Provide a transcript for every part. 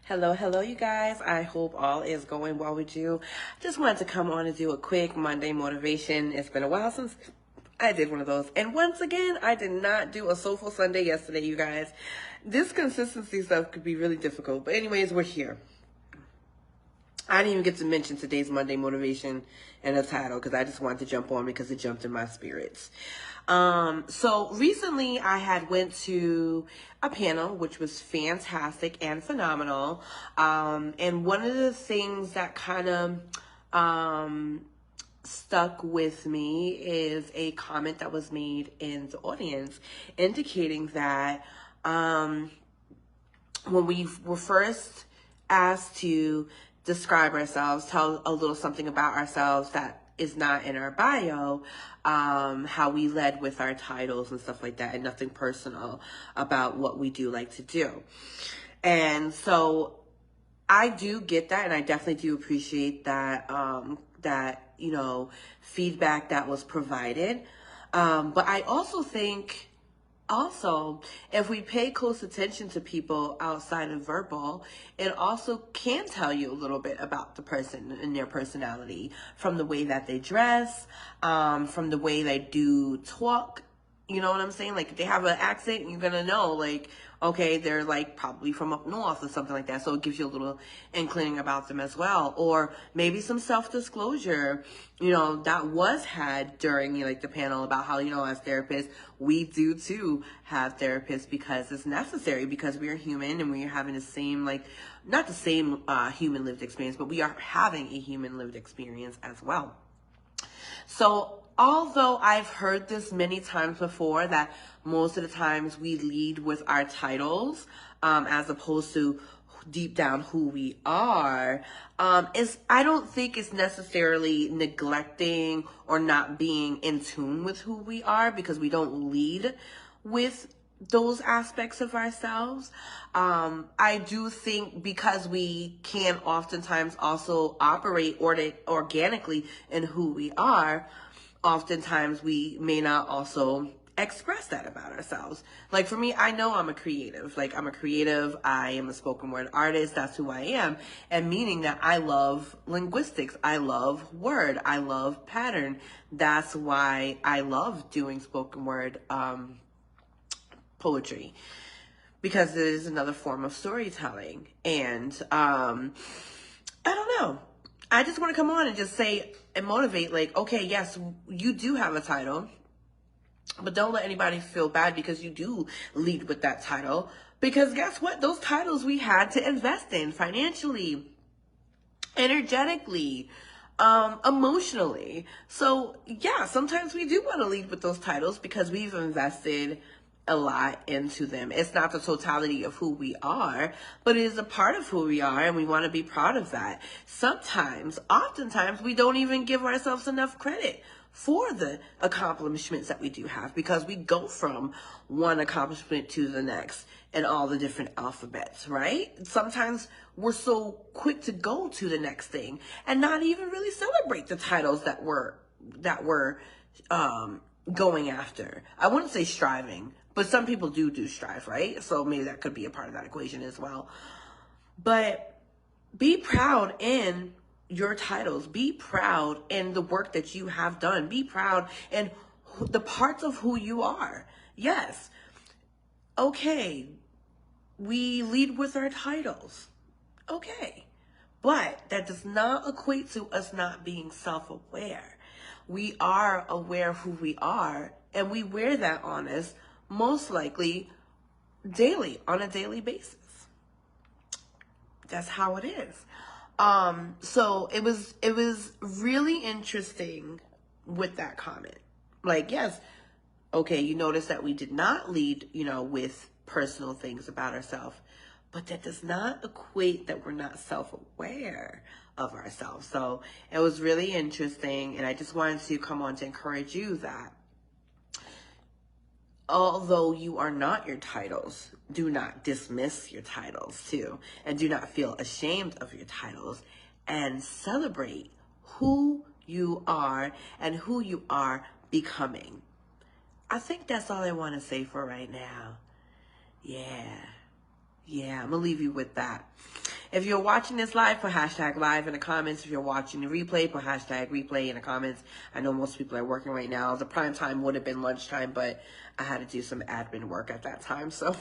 Hello, you guys. I hope all is going well with you. Just wanted to come on and do a quick Monday motivation. It's been a while since I did one of those. And once again, I did not do a Soulful Sunday yesterday, you guys. This consistency stuff could be really difficult. But anyways, we're here. I didn't even get to mention today's Monday motivation in the title because I just wanted to jump on because it jumped in my spirits. So recently I had went to a panel, which was fantastic and phenomenal. And one of the things that kind of, stuck with me is a comment that was made in the audience indicating that, when we were first asked to describe ourselves, tell a little something about ourselves that is not in our bio, how we led with our titles and stuff like that, and nothing personal about what we do like to do. And so I do get that, and I definitely do appreciate that, feedback that was provided. But I also think if we pay close attention to people outside of verbal, it also can tell you a little bit about the person and their personality from the way that they dress, from the way they do talk. You know what I'm saying? Like, if they have an accent, you're going to know, like, okay, they're like probably from up north or something like that. So it gives you a little inkling about them as well. Or maybe some self-disclosure, that was had during like the panel about how, as therapists, we do too have therapists because it's necessary, because we are human and we are having the same, like, not the same human lived experience, but we are having a human lived experience as well. So although I've heard this many times before, that most of the times we lead with our titles, as opposed to deep down who we are, I don't think it's necessarily neglecting or not being in tune with who we are, because we don't lead with those aspects of ourselves. I do think because we can oftentimes also operate organically in who we are, oftentimes we may not also express that about ourselves. Like for me, I know I'm a creative. Like I'm a creative. I am a spoken word artist. That's who I am. And meaning that I love linguistics. I love word. I love pattern. That's why I love doing spoken word, poetry, because it is another form of storytelling. And I don't know. I just want to come on and just say and motivate, like, okay, yes, you do have a title, but don't let anybody feel bad because you do lead with that title. Because guess what? Those titles we had to invest in financially, energetically, emotionally. So yeah, sometimes we do want to lead with those titles because we've invested a lot into them. It's not the totality of who we are, but it is a part of who we are, and we want to be proud of that. Oftentimes, we don't even give ourselves enough credit for the accomplishments that we do have, because we go from one accomplishment to the next in all the different alphabets, right? Sometimes we're so quick to go to the next thing and not even really celebrate the titles that we're going after. I wouldn't say striving, but some people do strive, right? So maybe that could be a part of that equation as well. But be proud in your titles. Be proud in the work that you have done. Be proud in the parts of who you are. Yes. Okay. We lead with our titles. Okay. But that does not equate to us not being self-aware. We are aware of who we are, and we wear that on us most likely daily, on a daily basis. That's how it is. So it was really interesting with that comment. Like, yes, okay, you notice that we did not lead, with personal things about ourselves, but that does not equate that we're not self-aware of ourselves. So it was really interesting, and I just wanted to come on to encourage you that although you are not your titles, do not dismiss your titles too, and do not feel ashamed of your titles, and celebrate who you are and who you are becoming. I think that's all I want to say for right now. Yeah, I'm gonna leave you with that. If you're watching this live, put hashtag live in the comments. If you're watching the replay, put hashtag replay in the comments. I know most people are working right now. The prime time would have been lunchtime, but I had to do some admin work at that time. So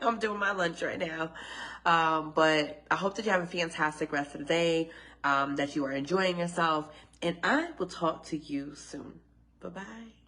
I'm doing my lunch right now. But I hope that you have a fantastic rest of the day, that you are enjoying yourself. And I will talk to you soon. Bye-bye.